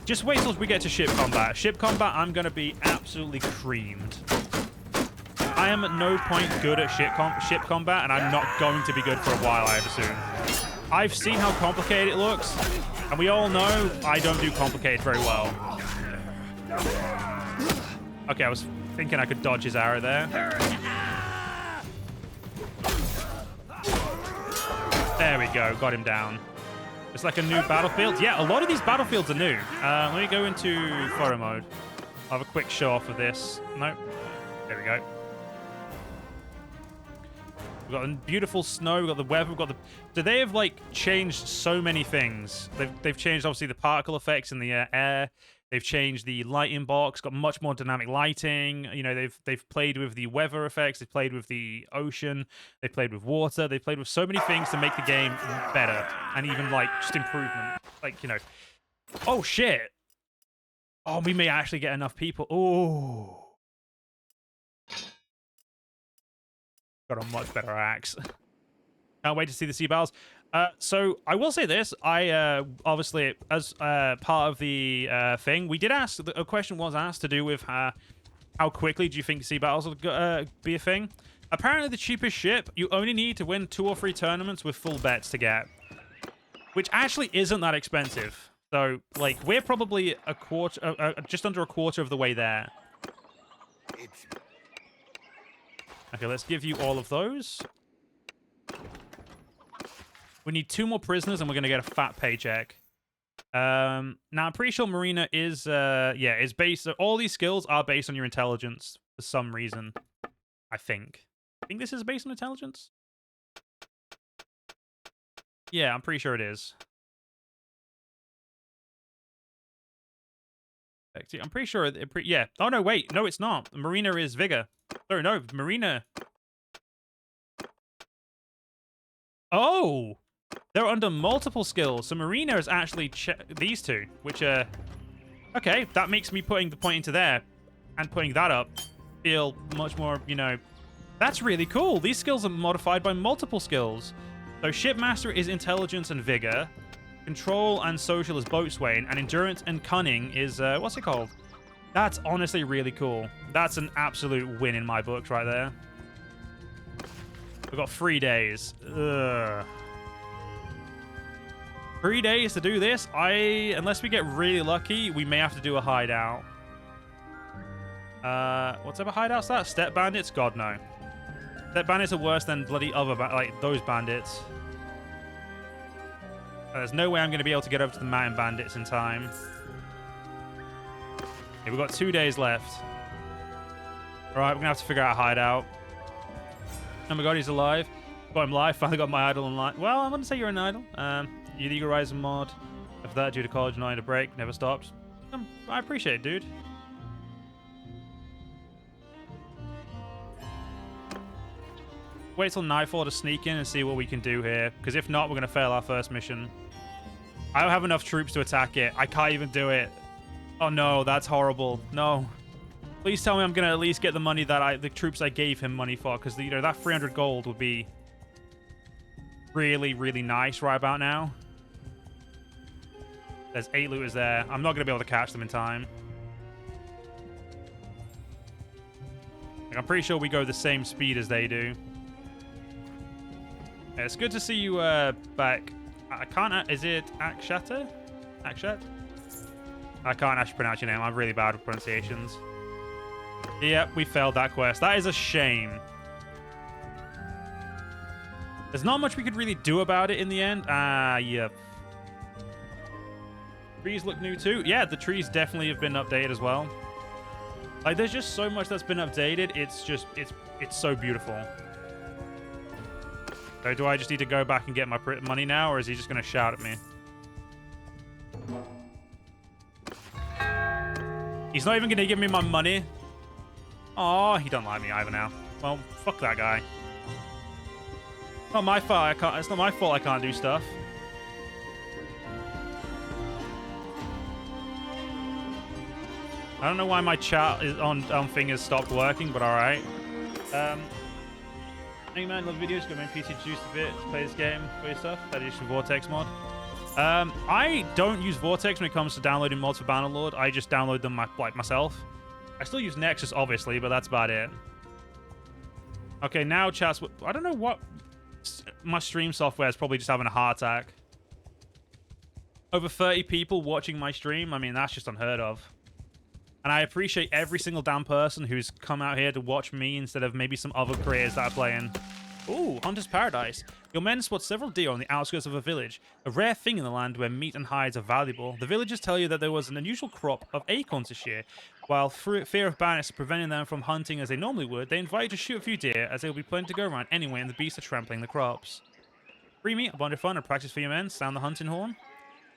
just wait till we get to ship combat. Ship combat, I'm gonna be absolutely creamed. I am at no point good at ship combat, and I'm not going to be good for a while, I assume. I've seen how complicated it looks, and we all know I don't do complicated very well. Okay, I was thinking I could dodge his arrow there. There we go, got him down. It's like a new battlefield. Yeah, a lot of these battlefields are new. Let me go into photo mode. I'll have a quick show off of this. Nope. There we go. We've got the beautiful snow. We've got the weather. We've got the... So they have, like, changed so many things. They've changed, obviously, the particle effects in the air. They've changed the lighting box, got much more dynamic lighting. You know, they've played with the weather effects. They've played with the ocean. They've played with water. They've played with so many things to make the game better and even, like, just improvement. Like, you know... Oh, shit! Oh, we may actually get enough people. Oh. Got a much better axe. Can't wait to see the sea battles. So I will say this. I obviously, as part of the thing, we did ask, a question was asked to do with how quickly do you think sea battles will be a thing. Apparently the cheapest ship, you only need to win 2 or 3 tournaments with full bets to get, which actually isn't that expensive. So, like, we're probably a quarter, just under a quarter of the way there. Okay, let's give you all of those. We need 2 more prisoners, and we're going to get a fat paycheck. Now, I'm pretty sure Marina is, is based... So all these skills are based on your intelligence for some reason, I think. I think this is based on intelligence? Yeah, I'm pretty sure it is. I'm pretty sure... yeah. Oh, no, wait. No, it's not. Marina is Vigor. Oh, no. Marina... Oh! They're under multiple skills. So Marina is actually these 2, which are... Okay, that makes me putting the point into there and putting that up feel much more, you know... That's really cool. These skills are modified by multiple skills. So Shipmaster is Intelligence and Vigor. Control and Social is Boatswain. And Endurance and Cunning is... what's it called? That's honestly really cool. That's an absolute win in my books right there. We've got 3 days. Ugh. 3 days to do this. Unless we get really lucky, we may have to do a hideout. What type of hideout's that? Step bandits? God, no. Step bandits are worse than bloody other, like, those bandits. There's no way I'm going to be able to get over to the mountain bandits in time. Okay, we've got 2 days left. Alright, we're going to have to figure out a hideout. Oh my god, he's alive. Got him live. Finally got my idol online. Well, I wouldn't say you're an idol. You legalize a mod. After that, due to college, not in a break. Never stopped. I appreciate it, dude. Wait till nightfall to sneak in and see what we can do here. Because if not, we're going to fail our first mission. I don't have enough troops to attack it. I can't even do it. Oh no, that's horrible. No. Please tell me I'm going to at least get the money that the troops I gave him money for. Because, you know, that 300 gold would be really, really nice right about now. There's 8 looters there. I'm not going to be able to catch them in time. Like, I'm pretty sure we go the same speed as they do. Yeah, it's good to see you back. I can't... Is it Akshata? Akshat? I can't actually pronounce your name. I'm really bad with pronunciations. Yep, we failed that quest. That is a shame. There's not much we could really do about it in the end. Yep. Trees look new too. Yeah, the trees definitely have been updated as well. Like, there's just so much that's been updated. It's just, it's so beautiful. So do I just need to go back and get my money now, or is he just going to shout at me? He's not even going to give me my money. Oh, he don't like me either now. Well, fuck that guy. Not my fault. I can't. It's not my fault I can't do stuff. I don't know why my chat is on thing has stopped working, but all right. Hey man, love videos. Got my PC juiced a bit to play this game for your stuff. That is Vortex mod. I don't use Vortex when it comes to downloading mods for Bannerlord. I just download them like myself. I still use Nexus, obviously, but that's about it. Okay, now chat's... I don't know what... My stream software is probably just having a heart attack. Over 30 people watching my stream. I mean, that's just unheard of. And I appreciate every single damn person who's come out here to watch me instead of maybe some other creators that are playing. Ooh, Hunter's Paradise. Your men spot several deer on the outskirts of a village, a rare thing in the land where meat and hides are valuable. The villagers tell you that there was an unusual crop of acorns this year. While fear of bandits preventing them from hunting as they normally would, they invite you to shoot a few deer as there will be plenty to go around anyway and the beasts are trampling the crops. Free meat, a bunch of fun, and practice for your men. Sound the hunting horn.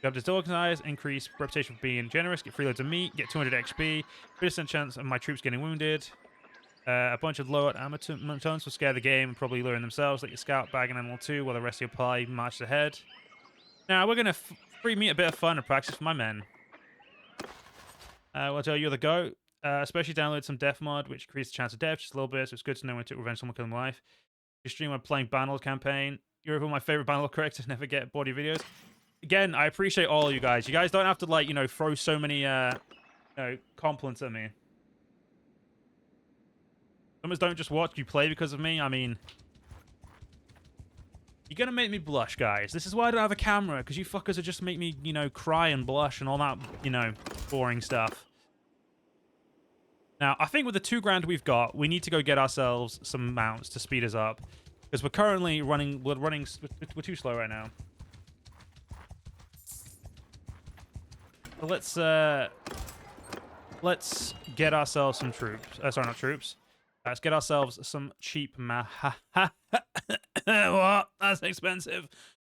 You have disorganized, increase reputation for being generous, get 3 loads of meat, get 200 XP, 30% chance of my troops getting wounded. A bunch of lower armor tones will scare the game and probably lure in themselves. Let your scout bag an animal too while the rest of your party marches ahead. Now, we're going to free me a bit of fun and practice for my men. I'll tell you the go. Especially download some death mod, which increases the chance of death just a little bit, so it's good to know when to revenge someone killing life. You stream when playing Bannerlord campaign. You're one of my favorite Bannerlord characters. Never get body videos. Again, I appreciate all of you guys. You guys don't have to, like, you know, throw so many, compliments at me. Some of us don't just watch you play because of me. I mean, you're gonna make me blush, guys. This is why I don't have a camera, because you fuckers are just make me, you know, cry and blush and all that, you know, boring stuff. Now, I think with the 2 grand we've got, we need to go get ourselves some mounts to speed us up, because we're currently running. We're too slow right now. So let's get ourselves some troops. Sorry, not troops. Let's get ourselves some cheap What? That's expensive.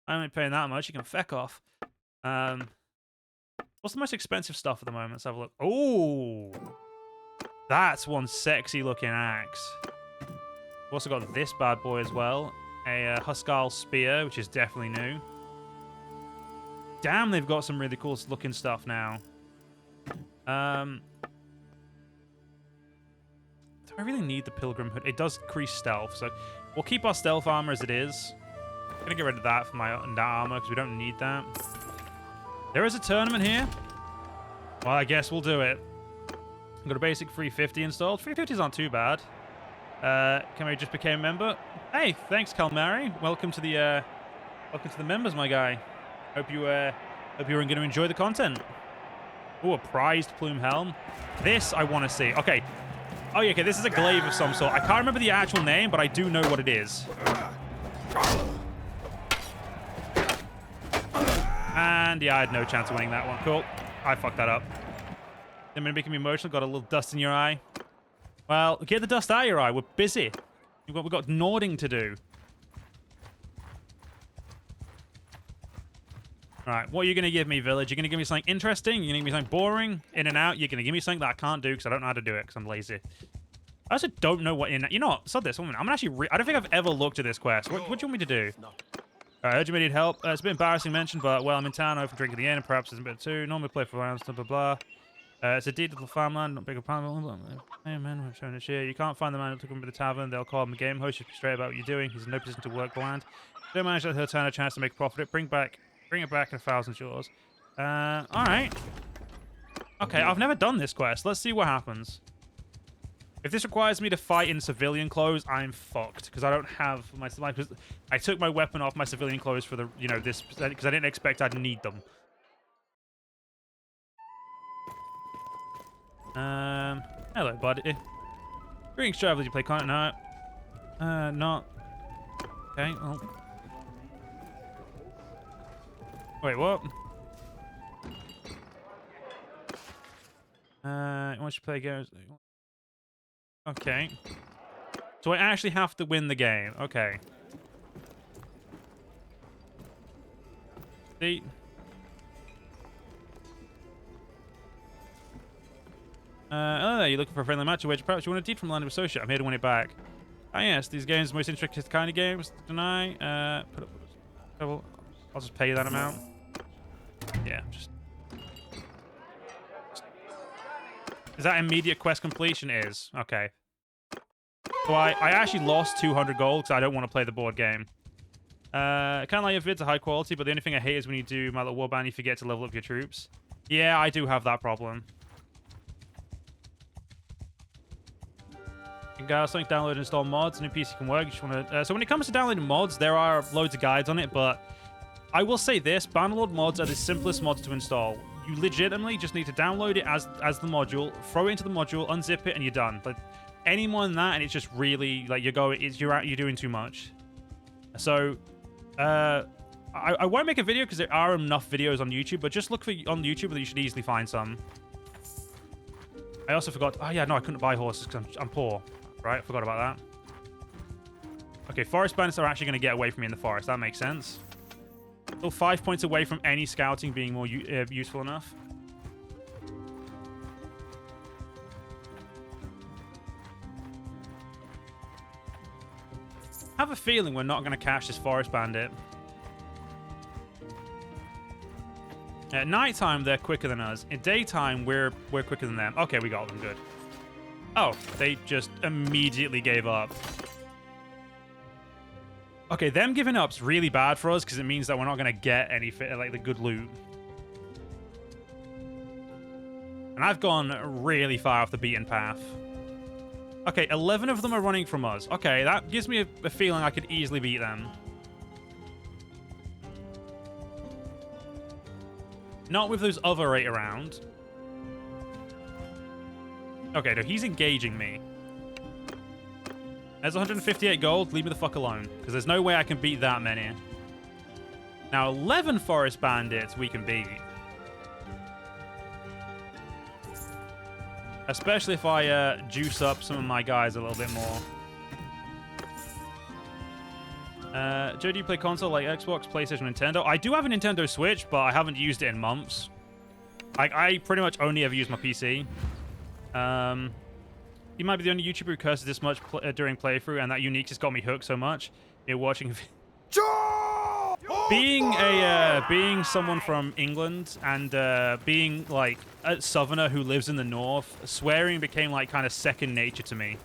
I'm only paying that much. You can feck off. What's the most expensive stuff at the moment? Let's have a look. Oh, that's one sexy looking axe. We've also got this bad boy as well. A Huskarl spear, which is definitely new. Damn, they've got some really cool looking stuff now. Do I really need the Pilgrim Hood? It does increase stealth, so we'll keep our stealth armor as it is. I'm gonna get rid of that for my armor because we don't need that. There is a tournament here. Well, I guess we'll do it. I've got a basic 350 installed. 350s aren't too bad. Can we just become a member? Hey, thanks, Kalmari. Welcome to the members, my guy. Hope you're going to enjoy the content. Oh, a prized plume helm. This I want to see. Okay. Oh, yeah, okay, this is a glaive of some sort. I can't remember the actual name, but I do know what it is. And yeah, I had no chance of winning that one. Cool. I fucked that up. Then making me emotional. Got a little dust in your eye. Well, get the dust out of your eye. We're busy. We've got Nording to do. Alright, what are you going to give me, village? You're going to give me something interesting? You're going to give me something boring? In and out? You're going to give me something that I can't do because I don't know how to do it because I'm lazy. I also don't know what in... You know what? Sod this. I'm actually... I don't think I've ever looked at this quest. What do you want me to do? I heard you may need help. It's a bit embarrassing to mention, but, well, I'm in town. I often drink at the inn, and perhaps it's a bit too. Normally play for rounds, blah, blah, blah. It's a deed little farmland, not big a problem. Hey, man, I'm showing this here. You can't find the man who took him to the tavern. They'll call him a game host. Just be straight about what you're doing. He's in no position to work the land. Don't manage to let her turn a chance to make a profit. Bring it back, and 1,000's yours. Alright. Okay, I've never done this quest. Let's see what happens. If this requires me to fight in civilian clothes, I'm fucked. Because I don't have my... I took my weapon off my civilian clothes for the, you know, this... Because I didn't expect I'd need them. Hello, buddy. Greetings, travelers. You play content? No. Not. Okay, well... Wait, what? I want you to play games. Okay. So I actually have to win the game. Okay. See? Oh, you're looking for a friendly match, which perhaps you want a deed from Land of Associate. I'm here to win it back. Ah, yes, these games are the most intricate kind of games. Deny. I'll just pay you that amount. Yeah, just. Is that immediate quest completion? Is. Okay. So I actually lost 200 gold because I don't want to play the board game. Kind of like your vids are high quality, but the only thing I hate is when you do my little warband, you forget to level up your troops. Yeah, I do have that problem. You can something download and install mods, and a PC can work. You just want to. So when it comes to downloading mods, there are loads of guides on it, but I will say this: Bannerlord mods are the simplest mods to install. You legitimately just need to download it as the module, throw it into the module, unzip it, and you're done. But any more than that, and it's just really like you're doing too much. So, I won't make a video because there are enough videos on YouTube, but just look for on YouTube that you should easily find some. I also forgot. Oh yeah, no, I couldn't buy horses because I'm poor. Right, I forgot about that. Okay, forest bandits are actually going to get away from me in the forest. That makes sense. Still 5 points away from any scouting being more useful enough. I have a feeling we're not going to catch this forest bandit. At nighttime, they're quicker than us. In daytime, we're quicker than them. Okay, we got them. Good. Oh, they just immediately gave up. Okay, them giving up's really bad for us because it means that we're not going to get any like the good loot. And I've gone really far off the beaten path. Okay, 11 of them are running from us. Okay, that gives me a feeling I could easily beat them. Not with those other 8 around. Okay, no, he's engaging me. There's 158 gold. Leave me the fuck alone. Because there's no way I can beat that many. Now, 11 forest bandits we can beat. Especially if I juice up some of my guys a little bit more. Joe, do you play console like Xbox, PlayStation, Nintendo? I do have a Nintendo Switch, but I haven't used it in months. I pretty much only ever use my PC. You might be the only YouTuber who curses this much during playthrough, and that unique just got me hooked so much. You're watching. Being someone from England and being like a southerner who lives in the north, swearing became like kind of second nature to me.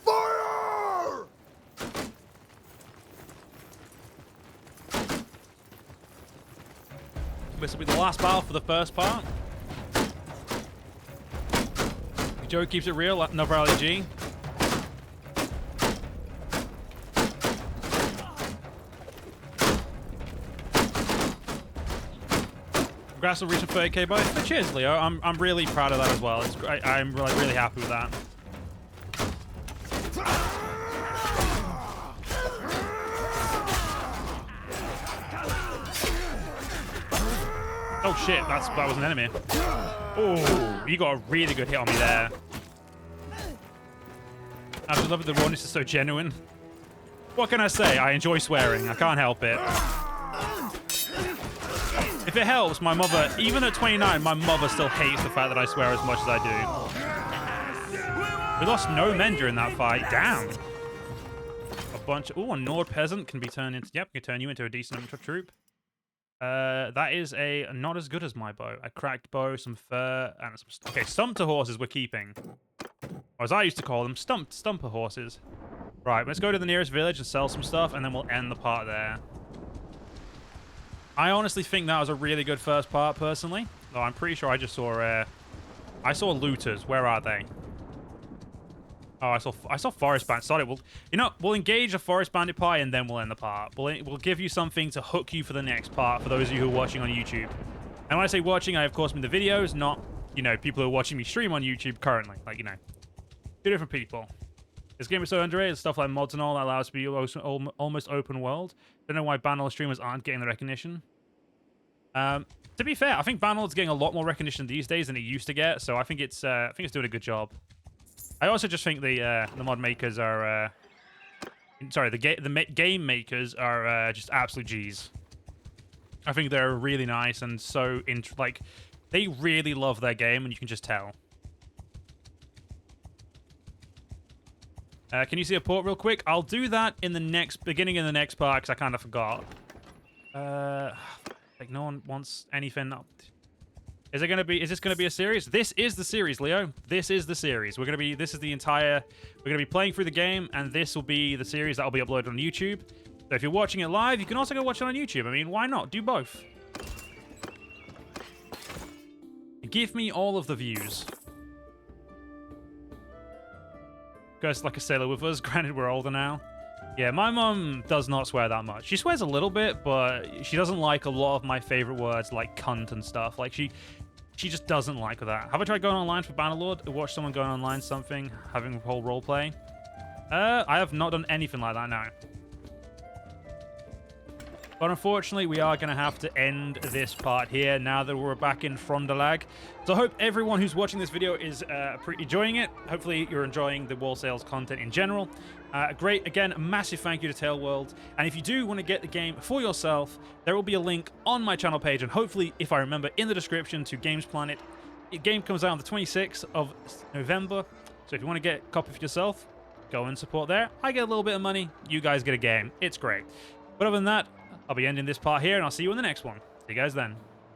Fire! This will be the last battle for the first part. Joe keeps it real, another LEG. Congrats on reaching 30k by. Cheers, Leo. I'm really proud of that as well. I'm really happy with that. Oh shit, that was an enemy. Oh, you got a really good hit on me there. I just love it. The rawness is so genuine. What can I say? I enjoy swearing. I can't help it. If it helps, my mother, even at 29, my mother still hates the fact that I swear as much as I do. We lost no men during that fight. Damn. A bunch of... Ooh, a Nord peasant can be turned into... Yep, can turn you into a decent troop. That is not as good as my bow. A cracked bow, some fur, and some... Okay, stumpter horses we're keeping. Or as I used to call them, stumper horses. Right, let's go to the nearest village and sell some stuff, and then we'll end the part there. I honestly think that was a really good first part, personally. Though I'm pretty sure I just saw... I saw looters. Where are they? Oh, I saw forest bandits. Sorry, we'll engage a forest bandit party and then we'll end the part. We'll give you something to hook you for the next part for those of you who are watching on YouTube. And when I say watching, I of course mean the videos, not, you know, people who are watching me stream on YouTube currently. Like, you know, two different people. This game is so underrated. Stuff like mods and all that allows it to be almost open world. Don't know why Bannerlord streamers aren't getting the recognition. To be fair, I think Bannerlord's getting a lot more recognition these days than it used to get. So I think it's doing a good job. I also just think the mod makers are, sorry, the game makers are just absolute G's. I think they're really nice and so like They really love their game, and you can just tell. Can you see a port real quick? I'll do that in the beginning in the next part, because I kind of forgot. Like, no one wants anything up. Is this gonna be a series? This is the series, Leo. This is the series. We're gonna be playing through the game, and this will be the series that will be uploaded on YouTube. So if you're watching it live, you can also go watch it on YouTube. I mean, why not? Do both. Give me all of the views. Goes like a sailor with us. Granted, we're older now. Yeah, my mum does not swear that much. She swears a little bit, but she doesn't like a lot of my favorite words like cunt and stuff. Like, she just doesn't like that. Have I tried going online for Bannerlord? Watch someone going online something, having a whole roleplay? I have not done anything like that, no. But unfortunately, we are going to have to end this part here now that we're back in Frondalag. So I hope everyone who's watching this video is enjoying it. Hopefully, you're enjoying the wall sales content in general. Great. Again, a massive thank you to TaleWorlds. And if you do want to get the game for yourself, there will be a link on my channel page, and hopefully, if I remember, in the description to Games Planet. The game comes out on the 26th of November. So if you want to get a copy for yourself, go and support there. I get a little bit of money. You guys get a game. It's great. But other than that, I'll be ending this part here, and I'll see you in the next one. See you guys then.